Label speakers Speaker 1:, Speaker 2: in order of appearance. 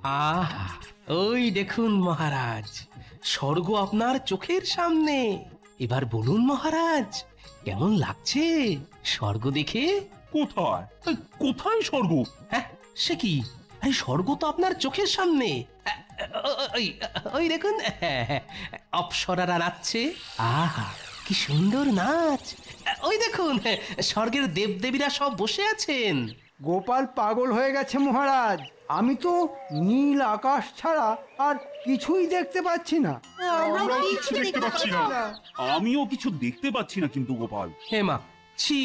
Speaker 1: আহা, ওই দেখুন মহারাজ, স্বর্গ আপনার চোখের সামনে। এবার বলুন মহারাজ, কেমন লাগছে স্বর্গ দেখে?
Speaker 2: কোথায় কোথায় স্বর্গ?
Speaker 1: হ্যাঁ, সে কি? আরে স্বর্গ তো আপনার চোখের সামনে। ওই ওই দেখুন, অপ্সরারা নাচছে। আহা, কি সুন্দর নাচ! ওই দেখুন, স্বর্গের দেবদেবীরা সব বসে আছেন।
Speaker 3: গোপাল পাগল হয়ে গেছে মহারাজ। আমি তো নীল আকাশ ছাড়া আর কিছুই দেখতে পাচ্ছি না।
Speaker 2: আমরাও কিছু দেখতে পাচ্ছি না। আমিও কিছু দেখতে পাচ্ছি না কিন্তু গোপাল।
Speaker 1: হেমা, ছি!